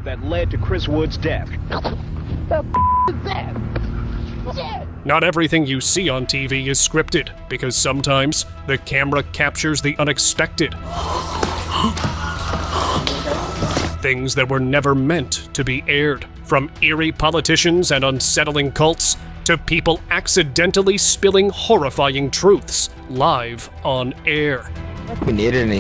that led to Chris Wood's death. The is that? Shit. Not everything you see on TV is scripted, because sometimes the camera captures the unexpected. Things that were never meant to be aired, from eerie politicians and unsettling cults to people accidentally spilling horrifying truths live on air. We need an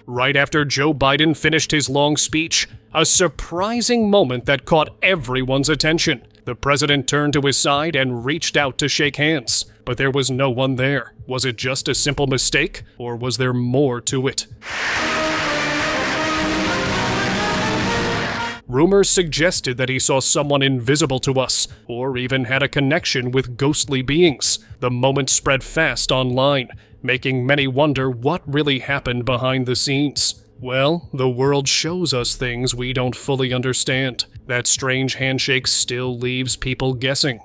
Right after Joe Biden finished his long speech, a surprising moment that caught everyone's attention. The president turned to his side and reached out to shake hands, but there was no one there. Was it just a simple mistake, or was there more to it? Rumors suggested that he saw someone invisible to us, or even had a connection with ghostly beings. The moment spread fast online, making many wonder what really happened behind the scenes. Well, the world shows us things we don't fully understand. That strange handshake still leaves people guessing.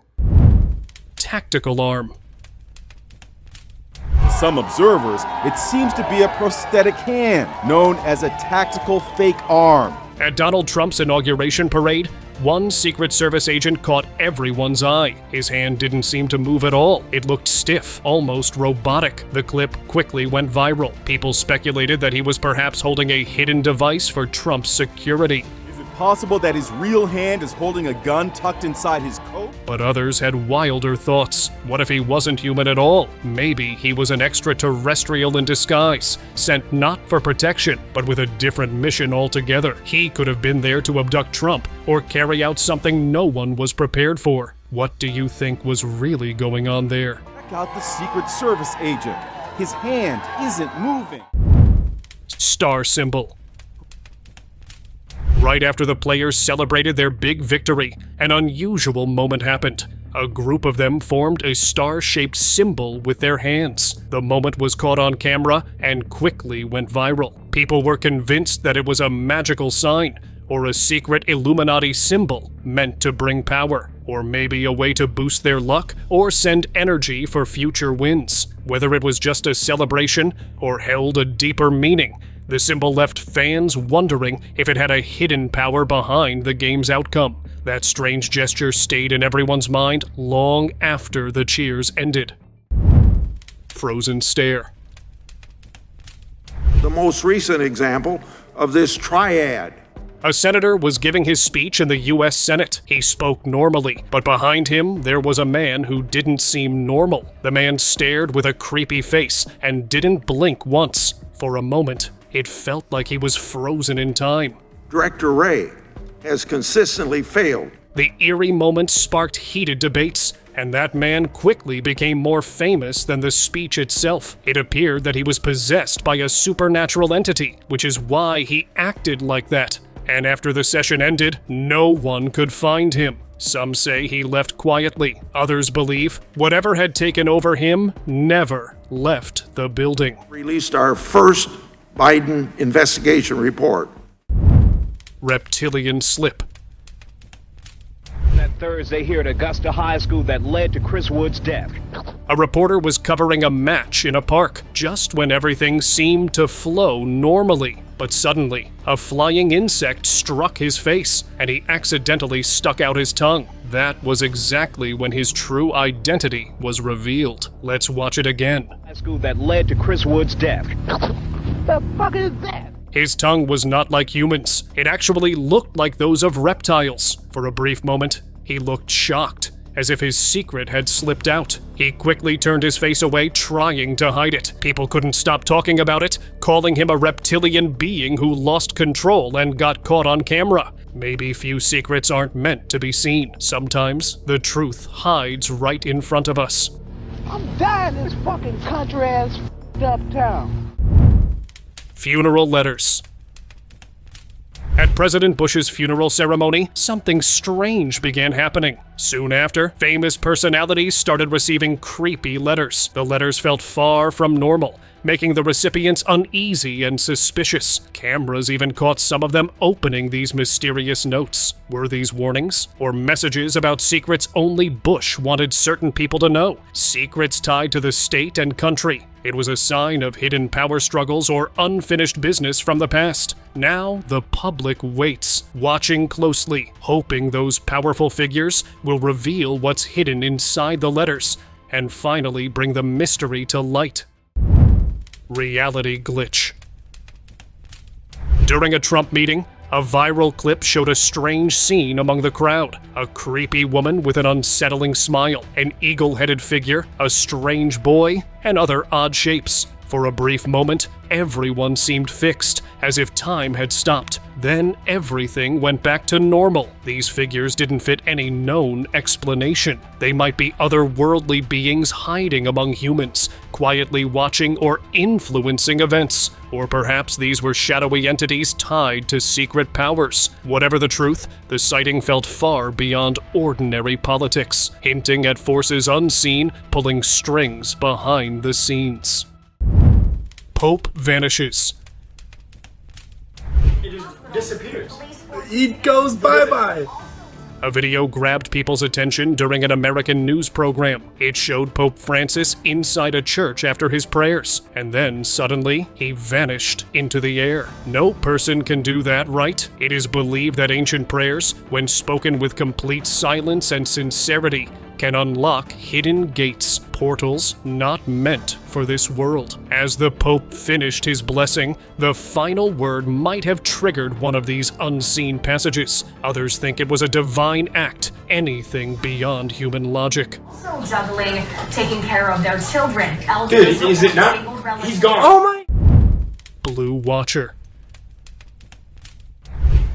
Tactical arm. To some observers, it seems to be a prosthetic hand, known as a tactical fake arm. At Donald Trump's inauguration parade, one Secret Service agent caught everyone's eye. His hand didn't seem to move at all. It looked stiff, almost robotic. The clip quickly went viral. People speculated that he was perhaps holding a hidden device for Trump's security. Is it possible that his real hand is holding a gun tucked inside his coat? But others had wilder thoughts. What if he wasn't human at all? Maybe he was an extraterrestrial in disguise, sent not for protection, but with a different mission altogether. He could have been there to abduct Trump, or carry out something no one was prepared for. What do you think was really going on there? Check out the Secret Service agent. His hand isn't moving. Star symbol. Right after the players celebrated their big victory, an unusual moment happened. A group of them formed a star-shaped symbol with their hands. The moment was caught on camera and quickly went viral. People were convinced that it was a magical sign, or a secret Illuminati symbol meant to bring power, or maybe a way to boost their luck or send energy for future wins. Whether it was just a celebration or held a deeper meaning, the symbol left fans wondering if it had a hidden power behind the game's outcome. That strange gesture stayed in everyone's mind long after the cheers ended. Frozen stare. The most recent example of this triad. A senator was giving his speech in the U.S. Senate. He spoke normally, but behind him there was a man who didn't seem normal. The man stared with a creepy face and didn't blink once. For a moment, it felt like he was frozen in time. Director Wray has consistently failed. The eerie moment sparked heated debates, and that man quickly became more famous than the speech itself. It appeared that he was possessed by a supernatural entity, which is why he acted like that. And after the session ended, no one could find him. Some say he left quietly. Others believe whatever had taken over him never left the building. Released our first Biden investigation report. Reptilian slip. That Thursday here at Augusta High School that led to Chris Wood's death. A reporter was covering a match in a park just when everything seemed to flow normally. But suddenly, a flying insect struck his face, and he accidentally stuck out his tongue. That was exactly when his true identity was revealed. Let's watch it again. High school that led to Chris Wood's death. The fuck is that? His tongue was not like humans. It actually looked like those of reptiles. For a brief moment, he looked shocked, as if his secret had slipped out. He quickly turned his face away, trying to hide it. People couldn't stop talking about it, calling him a reptilian being who lost control and got caught on camera. Maybe few secrets aren't meant to be seen. Sometimes the truth hides right in front of us. I'm dying in this fucking country-ass up town. Funeral letters. At President Bush's funeral ceremony, something strange began happening. Soon after, famous personalities started receiving creepy letters. The letters felt far from normal, making the recipients uneasy and suspicious. Cameras even caught some of them opening these mysterious notes. Were these warnings or messages about secrets only Bush wanted certain people to know? Secrets tied to the state and country. It was a sign of hidden power struggles or unfinished business from the past. Now the public waits, watching closely, hoping those powerful figures will reveal what's hidden inside the letters and finally bring the mystery to light. Reality glitch. During a Trump meeting, a viral clip showed a strange scene among the crowd. A creepy woman with an unsettling smile, an eagle-headed figure, a strange boy, and other odd shapes. For a brief moment, everyone seemed fixed, as if time had stopped. Then everything went back to normal. These figures didn't fit any known explanation. They might be otherworldly beings hiding among humans, quietly watching or influencing events. Or perhaps these were shadowy entities tied to secret powers. Whatever the truth, the sighting felt far beyond ordinary politics, hinting at forces unseen pulling strings behind the scenes. Pope vanishes. It just disappears. He goes bye-bye. A video grabbed people's attention during an American news program. It showed Pope Francis inside a church after his prayers, and then suddenly he vanished into the air. No person can do that, right? It is believed that ancient prayers, when spoken with complete silence and sincerity, can unlock hidden gates, portals not meant for this world. As the Pope finished his blessing, the final word might have triggered one of these unseen passages. Others think it was a divine act, anything beyond human logic. Also juggling, taking care of their children, elderly, Dude, is it not? disabled relatives. He's gone. Oh my. Blue Watcher.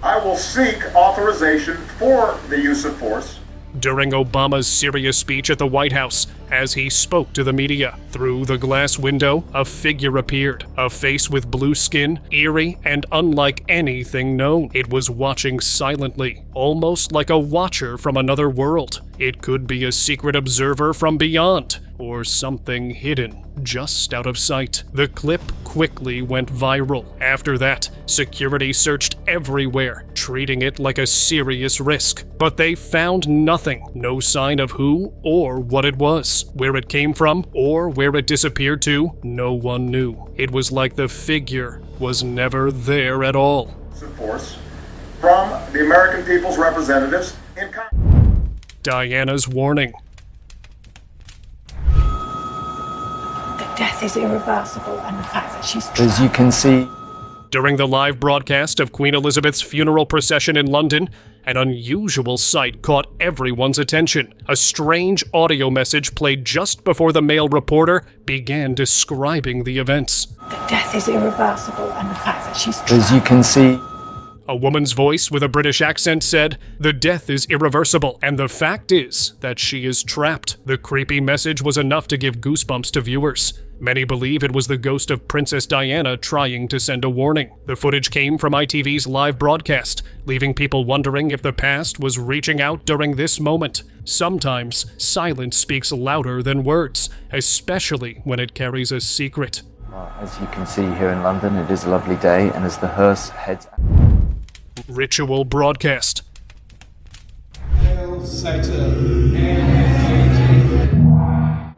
I will seek authorization for the use of force During Obama's serious speech at the White House, as he spoke to the media, through the glass window, a figure appeared. A face with blue skin, eerie, and unlike anything known. It was watching silently, almost like a watcher from another world. It could be a secret observer from beyond, or something hidden, just out of sight. The clip quickly went viral. After that, security searched everywhere, treating it like a serious risk. But they found nothing, no sign of who or what it was. Where it came from, or where it disappeared to, no one knew. It was like the figure was never there at all. of force from the American people's representatives in Congress. Diana's warning. Death is irreversible, and the fact that she's As you can see, During the live broadcast of Queen Elizabeth's funeral procession in London, an unusual sight caught everyone's attention. A strange audio message played just before the male reporter began describing the events. that death is irreversible, and the fact that she's as you can see, A woman's voice with a British accent said, "The death is irreversible, and the fact is that she is trapped." The creepy message was enough to give goosebumps to viewers. Many believe it was the ghost of Princess Diana trying to send a warning. The footage came from ITV's live broadcast, leaving people wondering if the past was reaching out during this moment. Sometimes, silence speaks louder than words, especially when it carries a secret. as you can see here in London, it is a lovely day, and as the hearse heads... Ritual broadcast. Hail Satan.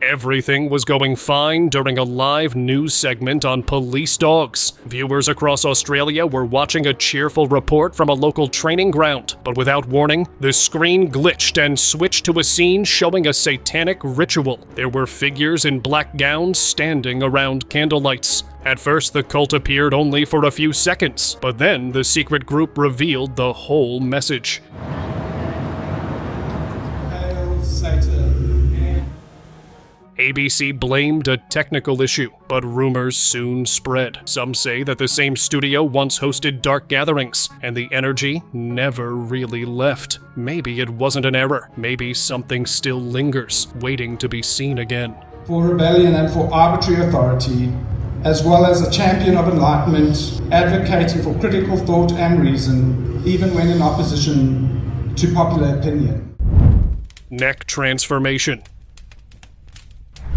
Everything was going fine during a live news segment on police dogs. Viewers across Australia were watching a cheerful report from a local training ground, but without warning, the screen glitched and switched to a scene showing a satanic ritual. There were figures in black gowns standing around candlelights. At first, the cult appeared only for a few seconds, but then the secret group revealed the whole message. Hail Satan. ABC blamed a technical issue, but rumors soon spread. Some say that the same studio once hosted dark gatherings, and the energy never really left. Maybe it wasn't an error. Maybe something still lingers, waiting to be seen again. For rebellion and for arbitrary authority, as well as a champion of enlightenment, advocating for critical thought and reason, even when in opposition to popular opinion. Neck transformation.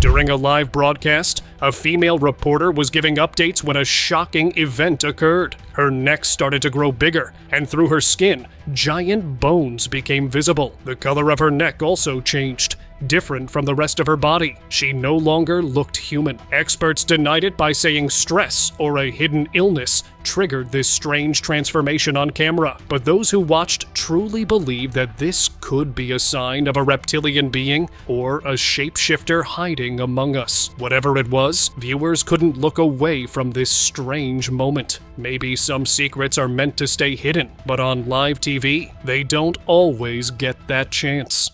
During a live broadcast, a female reporter was giving updates when a shocking event occurred. Her neck started to grow bigger, and through her skin, giant bones became visible. The color of her neck also changed, different from the rest of her body. She no longer looked human. Experts denied it by saying stress or a hidden illness triggered this strange transformation on camera. But those who watched truly believed that this could be a sign of a reptilian being or a shapeshifter hiding among us. Whatever it was, viewers couldn't look away from this strange moment. Maybe some secrets are meant to stay hidden, but on live TV, they don't always get that chance.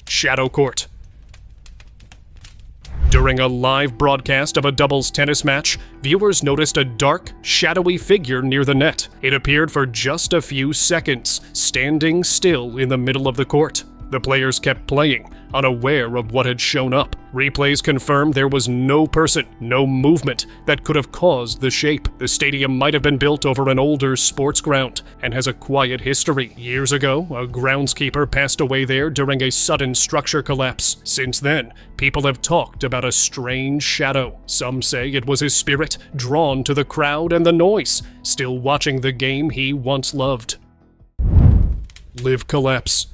Shadow Court. During a live broadcast of a doubles tennis match, viewers noticed a dark, shadowy figure near the net. It appeared for just a few seconds, standing still in the middle of the court. The players kept playing, unaware of what had shown up. Replays confirmed there was no person, no movement that could have caused the shape. The stadium might have been built over an older sports ground and has a quiet history. Years ago, a groundskeeper passed away there during a sudden structure collapse. Since then, people have talked about a strange shadow. Some say it was his spirit, drawn to the crowd and the noise, still watching the game he once loved. Live collapse.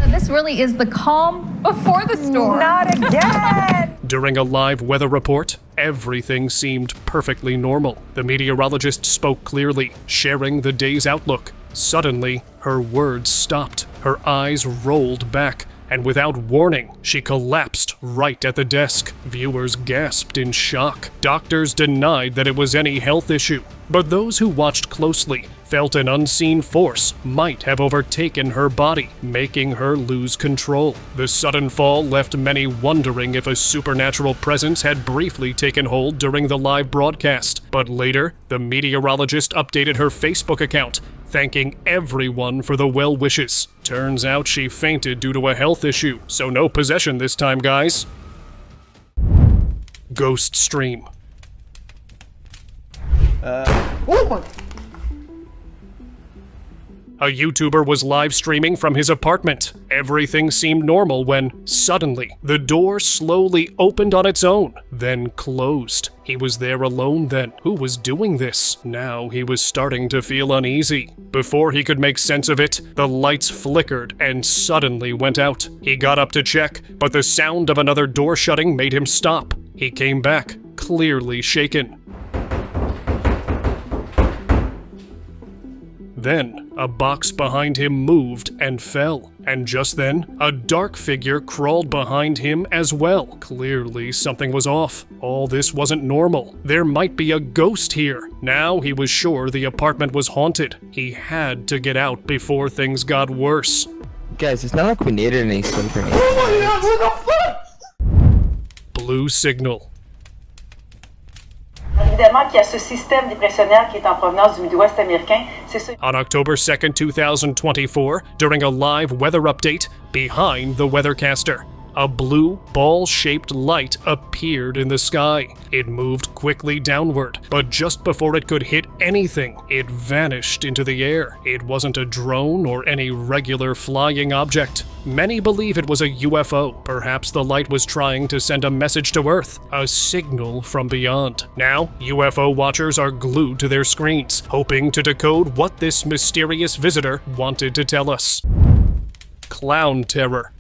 This really is the calm before the storm. Not again! During a live weather report, everything seemed perfectly normal. The meteorologist spoke clearly, sharing the day's outlook. Suddenly, her words stopped. Her eyes rolled back, and without warning, she collapsed right at the desk. Viewers gasped in shock. Doctors denied that it was any health issue, but those who watched closely felt an unseen force might have overtaken her body, making her lose control. The sudden fall left many wondering if a supernatural presence had briefly taken hold during the live broadcast. But later, the meteorologist updated her Facebook account, thanking everyone for the well wishes. Turns out she fainted due to a health issue, so no possession this time, guys. Ghost stream. A YouTuber was live streaming from his apartment. Everything seemed normal when, suddenly, the door slowly opened on its own, then closed. He was there alone then. Who was doing this? Now he was starting to feel uneasy. Before he could make sense of it, the lights flickered and suddenly went out. He got up to check, but the sound of another door shutting made him stop. He came back, clearly shaken. Then, a box behind him moved and fell, and just then, a dark figure crawled behind him as well. Clearly, something was off. All this wasn't normal. There might be a ghost here. Now he was sure the apartment was haunted. He had to get out before things got worse. Guys, it's not like we needed any sleep or anything. Blue signal. Évidemment qu'il y a ce système dépressionnel qui est en provenance du Midwest américain. On October 2nd, 2024, during a live weather update, behind the weathercaster, a blue, ball-shaped light appeared in the sky. It moved quickly downward, but just before it could hit anything, it vanished into the air. It wasn't a drone or any regular flying object. Many believe it was a UFO. Perhaps the light was trying to send a message to Earth, a signal from beyond. Now, UFO watchers are glued to their screens, hoping to decode what this mysterious visitor wanted to tell us. Clown terror.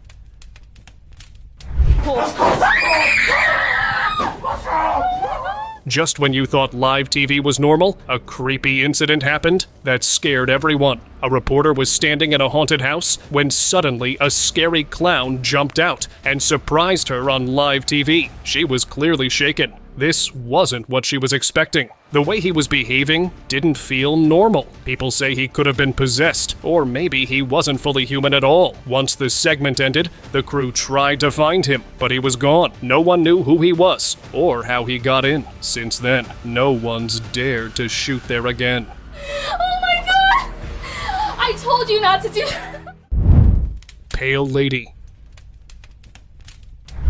Just when you thought live TV was normal, a creepy incident happened that scared everyone. A reporter was standing in a haunted house when suddenly a scary clown jumped out and surprised her on live TV. She was clearly shaken. This wasn't what she was expecting. The way he was behaving didn't feel normal. People say he could have been possessed, or maybe he wasn't fully human at all. Once the segment ended, the crew tried to find him, but he was gone. No one knew who he was, or how he got in. Since then, no one's dared to shoot there again. Oh my god! I told you not to do. Pale Lady.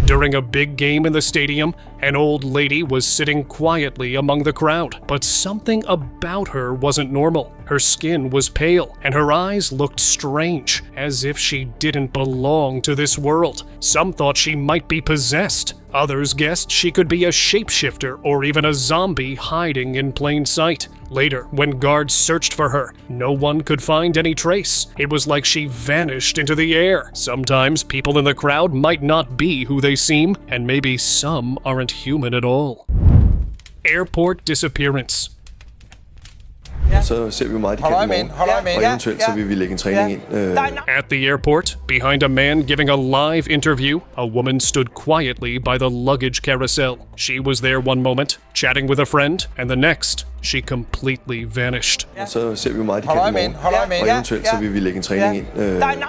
During a big game in the stadium, an old lady was sitting quietly among the crowd, but something about her wasn't normal. Her skin was pale, and her eyes looked strange, as if she didn't belong to this world. Some thought she might be possessed. Others guessed she could be a shapeshifter or even a zombie hiding in plain sight. Later, when guards searched for her, no one could find any trace. It was like she vanished into the air. Sometimes people in the crowd might not be who they seem, and maybe some aren't human at all. Airport disappearance. Så ser vi meget i morgen, og eventuelt så vil vi lægge en træning ind. At the airport, behind a man giving a live interview, a woman stood quietly by the luggage carousel. She was there one moment, chatting with a friend, and the next, she completely vanished. Så ser vi meget i morgen, og eventuelt så vil vi lægge en træning ind.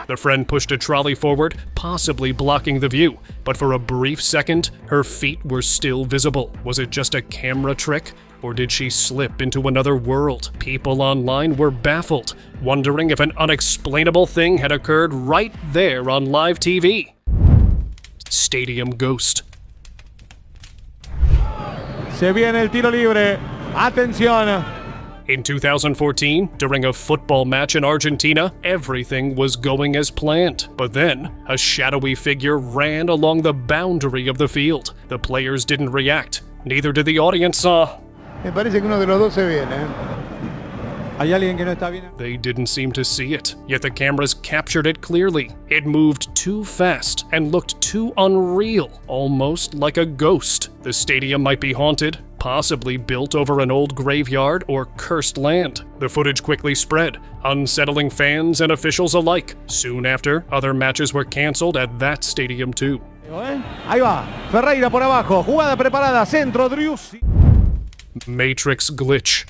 The friend pushed a trolley forward, possibly blocking the view, but for a brief second, her feet were still visible. Was it just a camera trick? Or did she slip into another world? People online were baffled, wondering if an unexplainable thing had occurred right there on live TV. Stadium ghost. Se viene el tiro libre. Atención. In 2014, during a football match in Argentina, everything was going as planned. But then, a shadowy figure ran along the boundary of the field. The players didn't react. Neither did the audience. Me parece que uno de los dos se viene. Hay alguien que no está bien. They didn't seem to see it, yet the cameras captured it clearly. It moved too fast and looked too unreal, almost like a ghost. The stadium might be haunted, possibly built over an old graveyard or cursed land. The footage quickly spread, unsettling fans and officials alike. Soon after, other matches were canceled at that stadium too. Ahí va, Ferreira por abajo, jugada preparada, centro, Driussi. Matrix glitch.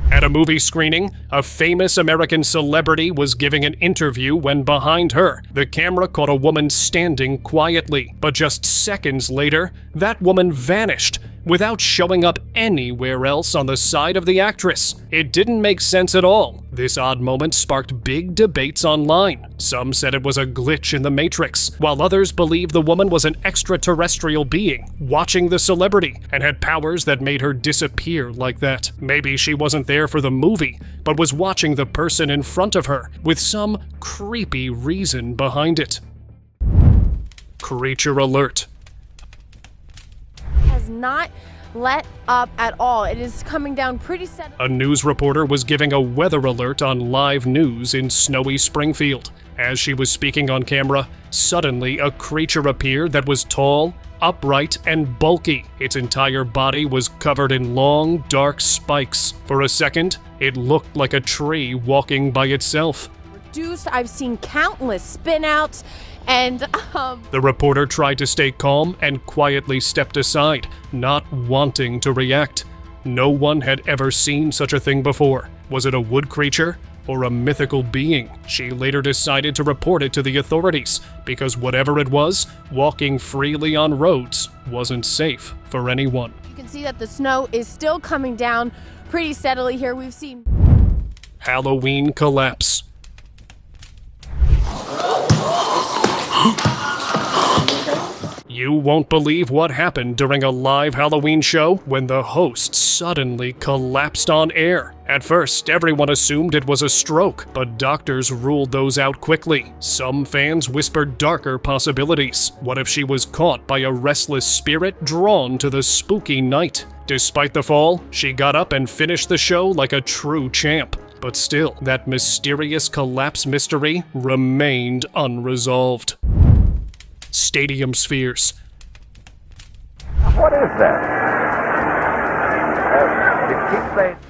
At a movie screening, a famous American celebrity was giving an interview when behind her, the camera caught a woman standing quietly. But just seconds later, that woman vanished without showing up anywhere else on the side of the actress. It didn't make sense at all. This odd moment sparked big debates online. Some said it was a glitch in the Matrix, while others believed the woman was an extraterrestrial being watching the celebrity and had powers that made her disappear like that. Maybe she wasn't there for the movie, but was watching the person in front of her with some creepy reason behind it. Creature alert. Has not let up at all. It is coming down pretty steadily. A news reporter was giving a weather alert on live news in snowy Springfield. As she was speaking on camera, suddenly a creature appeared that was tall, upright, and bulky. Its entire body was covered in long, dark spikes. For a second, it looked like a tree walking by itself. Reduced, I've seen countless spin-outs, and The reporter tried to stay calm and quietly stepped aside, not wanting to react. No one had ever seen such a thing before. Was it a wood creature or a mythical being? She later decided to report it to the authorities because whatever it was, walking freely on roads wasn't safe for anyone. you can see that the snow is still coming down pretty steadily here. We've seen Halloween collapse. You won't believe what happened during a live Halloween show when the host suddenly collapsed on air. At first, everyone assumed it was a stroke, but doctors ruled those out quickly. Some fans whispered darker possibilities. What if she was caught by a restless spirit drawn to the spooky night? Despite the fall, she got up and finished the show like a true champ. But still, that mysterious collapse mystery remained unresolved. Stadium spheres. What is that?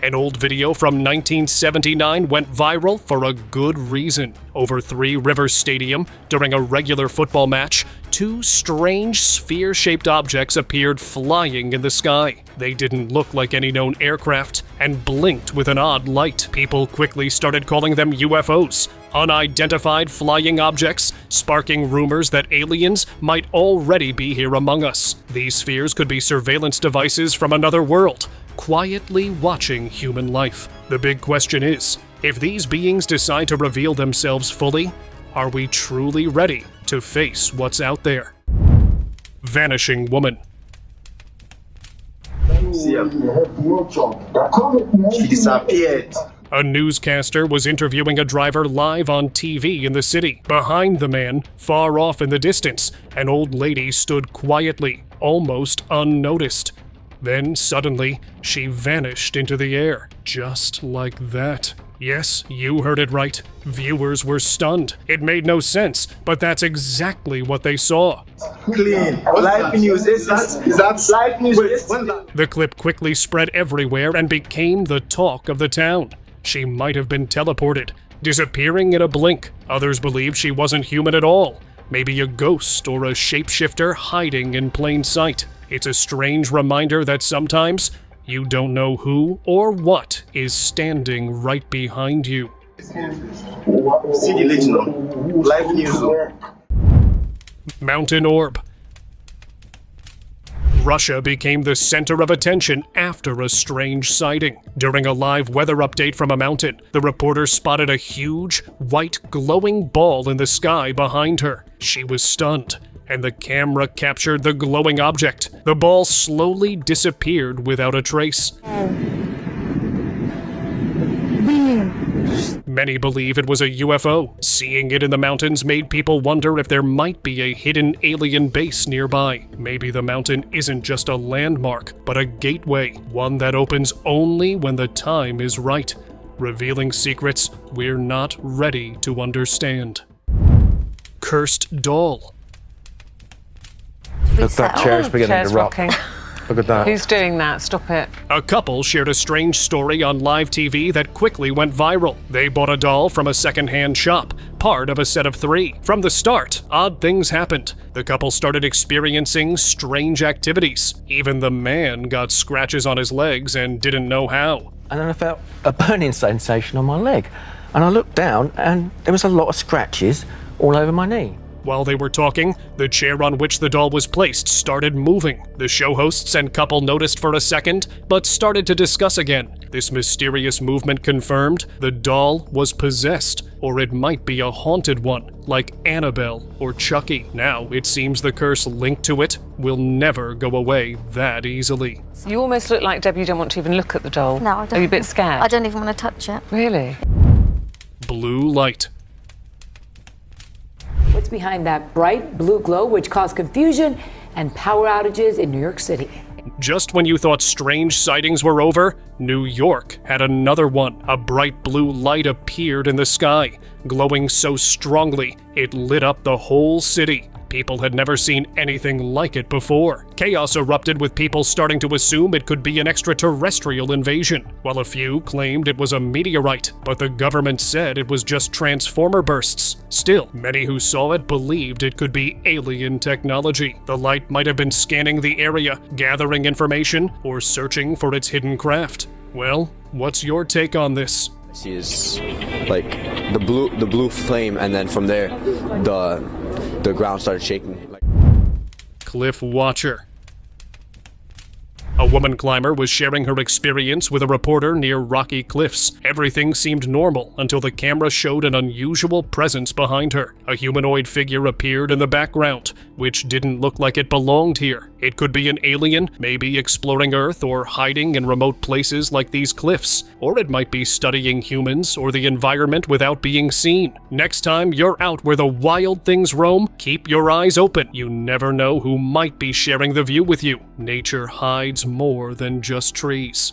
An old video from 1979 went viral for a good reason. Over Three Rivers Stadium, during a regular football match, two strange sphere-shaped objects appeared flying in the sky. They didn't look like any known aircraft and blinked with an odd light. People quickly started calling them UFOs, unidentified flying objects, sparking rumors that aliens might already be here among us. These spheres could be surveillance devices from another world, quietly watching human life. The big question is, if these beings decide to reveal themselves fully, are we truly ready to face what's out there? Vanishing Woman. She disappeared. A newscaster was interviewing a driver live on TV in the city. Behind the man, far off in the distance, an old lady stood quietly, almost unnoticed. Then, suddenly, she vanished into the air, just like that. Yes, you heard it right. Viewers were stunned. It made no sense, but that's exactly what they saw. Clean. Live news. Is that live news? The clip quickly spread everywhere and became the talk of the town. She might have been teleported, disappearing in a blink. Others believe she wasn't human at all. Maybe a ghost or a shapeshifter hiding in plain sight. It's a strange reminder that sometimes you don't know who or what is standing right behind you. See the legend. Live news. Mountain orb. Russia became the center of attention after a strange sighting. During a live weather update from a mountain, the reporter spotted a huge, white, glowing ball in the sky behind her. She was stunned, and the camera captured the glowing object. The ball slowly disappeared without a trace. Many believe it was a UFO. Seeing it in the mountains made people wonder if there might be a hidden alien base nearby. Maybe the mountain isn't just a landmark, but a gateway, one that opens only when the time is right, revealing secrets we're not ready to understand. Cursed doll. Look, that chair's beginning to rock. Look at that. Who's doing that? Stop it. A couple shared a strange story on live TV that quickly went viral. They bought a doll from a second-hand shop, part of a set of 3. From the start, odd things happened. The couple started experiencing strange activities. Even the man got scratches on his legs and didn't know how. And then I felt a burning sensation on my leg. And I looked down and there was a lot of scratches all over my knee. While they were talking, the chair on which the doll was placed started moving. The show hosts and couple noticed for a second, but started to discuss again. This mysterious movement confirmed the doll was possessed, or it might be a haunted one, like Annabelle or Chucky. Now, it seems the curse linked to it will never go away that easily. You almost look like, Deb, you don't want to even look at the doll. No, I don't. Are you a bit scared? I don't even want to touch it. Really? Blue light. What's behind that bright blue glow which caused confusion and power outages in New York City? Just when you thought strange sightings were over, New York had another one. A bright blue light appeared in the sky, glowing so strongly it lit up the whole city. People had never seen anything like it before. Chaos erupted with people starting to assume it could be an extraterrestrial invasion, while a few claimed it was a meteorite, but the government said it was just transformer bursts. Still, many who saw it believed it could be alien technology. The light might have been scanning the area, gathering information, or searching for its hidden craft. Well, what's your take on this? She is like the blue flame, and then from there, the ground started shaking. Cliff Watcher. A woman climber was sharing her experience with a reporter near rocky cliffs. Everything seemed normal until the camera showed an unusual presence behind her. A humanoid figure appeared in the background, which didn't look like it belonged here. It could be an alien, maybe exploring Earth or hiding in remote places like these cliffs. Or it might be studying humans or the environment without being seen. Next time you're out where the wild things roam, keep your eyes open. You never know who might be sharing the view with you. Nature hides more than just trees.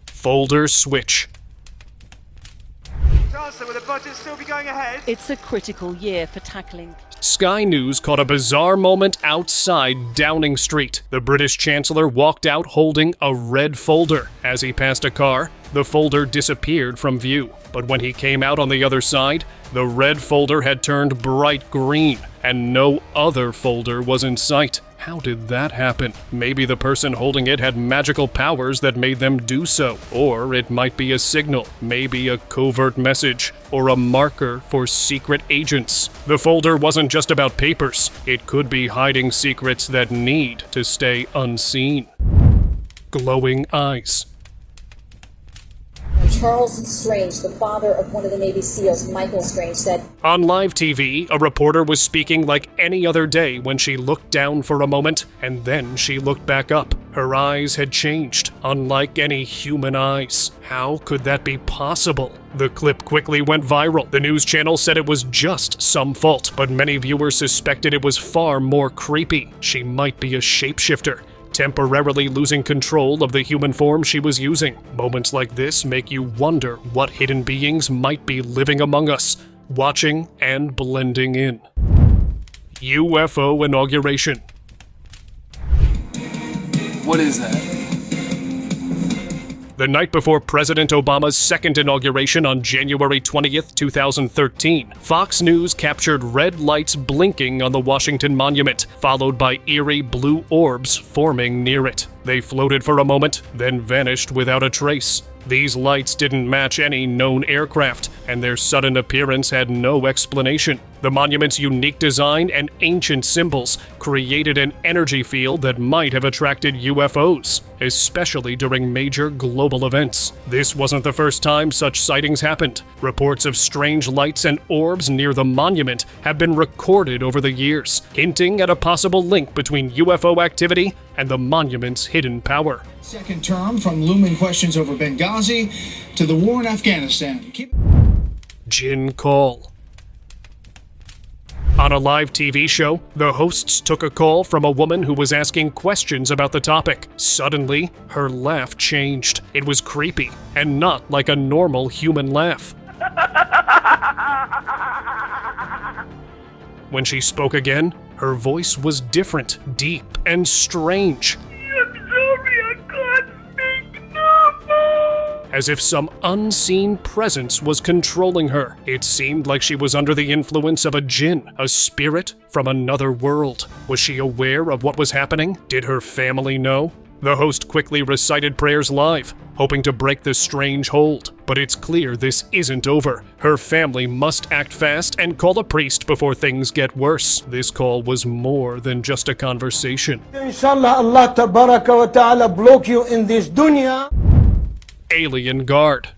Folder switch. Chancellor, will the budget still be going ahead? It's a critical year for tackling. Sky News caught a bizarre moment outside Downing Street. The British Chancellor walked out holding a red folder. As he passed a car, the folder disappeared from view. But when he came out on the other side, the red folder had turned bright green, and no other folder was in sight. How did that happen? Maybe the person holding it had magical powers that made them do so. Or it might be a signal, maybe a covert message, or a marker for secret agents. The folder wasn't just about papers. It could be hiding secrets that need to stay unseen. Glowing eyes. Charles Strange, the father of one of the Navy SEALs, Michael Strange, said, On live TV, a reporter was speaking like any other day when she looked down for a moment, and then she looked back up. Her eyes had changed, unlike any human eyes. How could that be possible? The clip quickly went viral. The news channel said it was just some fault, but many viewers suspected it was far more creepy. She might be a shapeshifter, temporarily losing control of the human form she was using. Moments like this make you wonder what hidden beings might be living among us, watching and blending in. UFO inauguration. What is that? The night before President Obama's second inauguration on January 20th, 2013, Fox News captured red lights blinking on the Washington Monument, followed by eerie blue orbs forming near it. They floated for a moment, then vanished without a trace. These lights didn't match any known aircraft, and their sudden appearance had no explanation. The monument's unique design and ancient symbols created an energy field that might have attracted UFOs, especially during major global events. This wasn't the first time such sightings happened. Reports of strange lights and orbs near the monument have been recorded over the years, hinting at a possible link between UFO activity and the monument's hidden power. Second term, from looming questions over Benghazi to the war in Afghanistan. Jinn Call. On a live TV show, the hosts took a call from a woman who was asking questions about the topic. Suddenly, her laugh changed. It was creepy, and not like a normal human laugh. When she spoke again, her voice was different, deep, and strange. As if some unseen presence was controlling her. It seemed like she was under the influence of a jinn, a spirit from another world. Was she aware of what was happening? Did her family know? The host quickly recited prayers live, hoping to break the strange hold. But it's clear this isn't over. Her family must act fast and call a priest before things get worse. This call was more than just a conversation. Inshallah, Allah tabaraka wa ta'ala block you in this dunya. Alien Guard.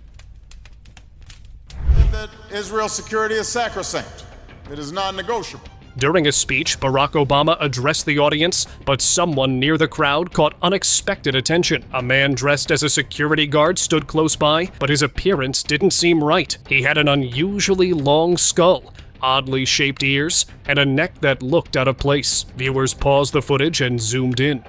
That Israel's security is sacrosanct. It is non-negotiable. During a speech, Barack Obama addressed the audience, but someone near the crowd caught unexpected attention. A man dressed as a security guard stood close by, but his appearance didn't seem right. He had an unusually long skull, oddly shaped ears, and a neck that looked out of place. Viewers paused the footage and zoomed in.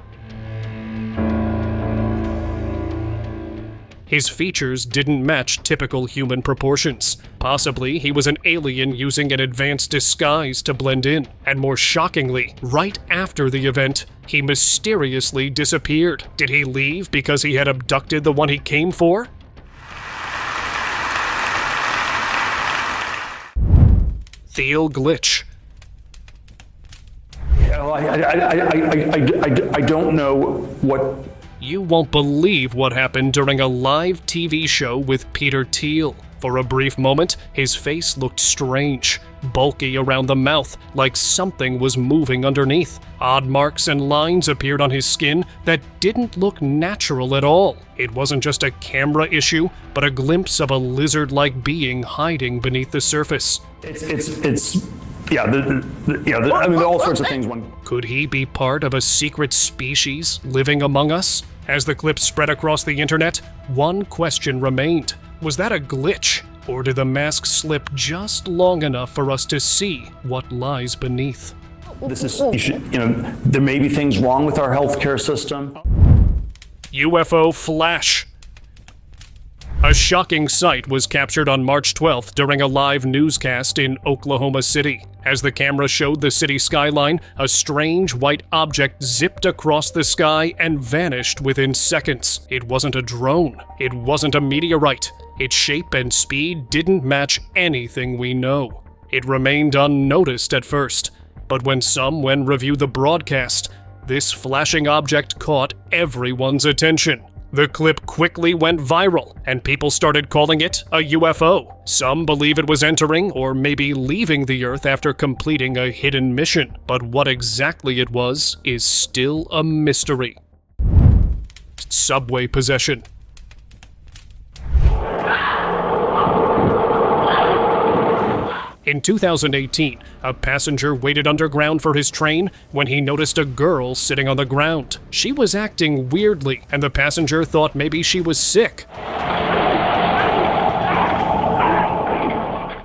His features didn't match typical human proportions. Possibly, he was an alien using an advanced disguise to blend in. And more shockingly, right after the event, he mysteriously disappeared. Did he leave because he had abducted the one he came for? Theo Glitch. I don't know what... You won't believe what happened during a live TV show with Peter Thiel. For a brief moment, his face looked strange, bulky around the mouth, like something was moving underneath. Odd marks and lines appeared on his skin that didn't look natural at all. It wasn't just a camera issue, but a glimpse of a lizard-like being hiding beneath the surface. Yeah, I mean, all sorts of things. Could he be part of a secret species living among us? As the clip spread across the internet, one question remained. Was that a glitch, or did the mask slip just long enough for us to see what lies beneath? There may be things wrong with our healthcare system. UFO Flash. A shocking sight was captured on March 12th during a live newscast in Oklahoma City. As the camera showed the city skyline, a strange white object zipped across the sky and vanished within seconds. It wasn't a drone. It wasn't a meteorite. Its shape and speed didn't match anything we know. It remained unnoticed at first, but when someone reviewed the broadcast, this flashing object caught everyone's attention. The clip quickly went viral, and people started calling it a UFO. Some believe it was entering or maybe leaving the Earth after completing a hidden mission, but what exactly it was is still a mystery. Subway possession. In 2018, a passenger waited underground for his train when he noticed a girl sitting on the ground. She was acting weirdly, and the passenger thought maybe she was sick.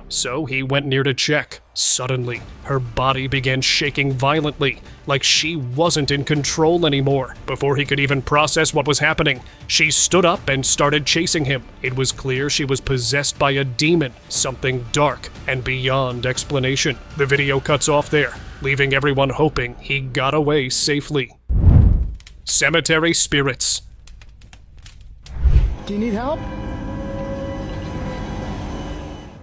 So he went near to check. Suddenly, her body began shaking violently, like she wasn't in control anymore. Before he could even process what was happening, she stood up and started chasing him. It was clear she was possessed by a demon, something dark and beyond explanation. The video cuts off there, leaving everyone hoping he got away safely. Cemetery spirits. Do you need help?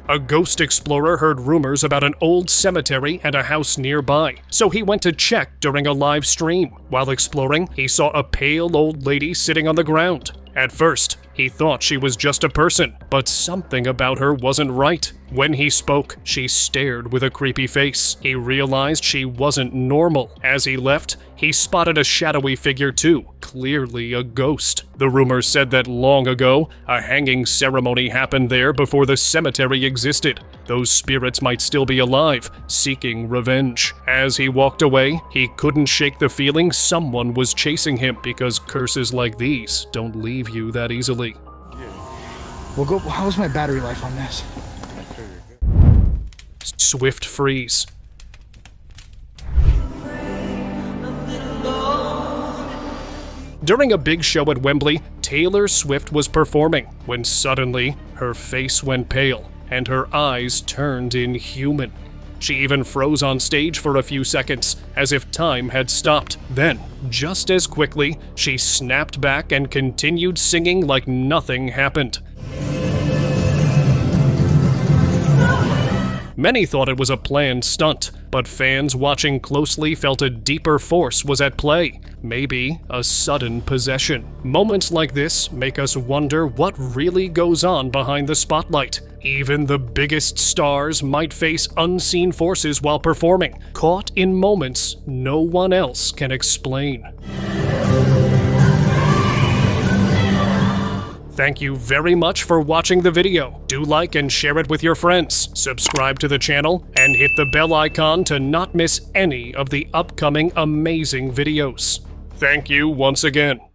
A ghost explorer heard rumors about an old cemetery and a house nearby, so he went to check during a live stream. While exploring, he saw a pale old lady sitting on the ground. At first, he thought she was just a person, but something about her wasn't right. When he spoke, she stared with a creepy face. He realized she wasn't normal. As he left, he spotted a shadowy figure too, clearly a ghost. The rumors said that long ago, a hanging ceremony happened there before the cemetery existed. Those spirits might still be alive, seeking revenge. As he walked away, he couldn't shake the feeling someone was chasing him, because curses like these don't leave you that easily. Well, how's my battery life on this? Swift freeze. During a big show at Wembley, Taylor Swift was performing when suddenly her face went pale and her eyes turned inhuman. She even froze on stage for a few seconds, as if time had stopped. Then, just as quickly, she snapped back and continued singing like nothing happened. Many thought it was a planned stunt, but fans watching closely felt a deeper force was at play, maybe a sudden possession. Moments like this make us wonder what really goes on behind the spotlight. Even the biggest stars might face unseen forces while performing, caught in moments no one else can explain. Thank you very much for watching the video. Do like and share it with your friends. Subscribe to the channel and hit the bell icon to not miss any of the upcoming amazing videos. Thank you once again.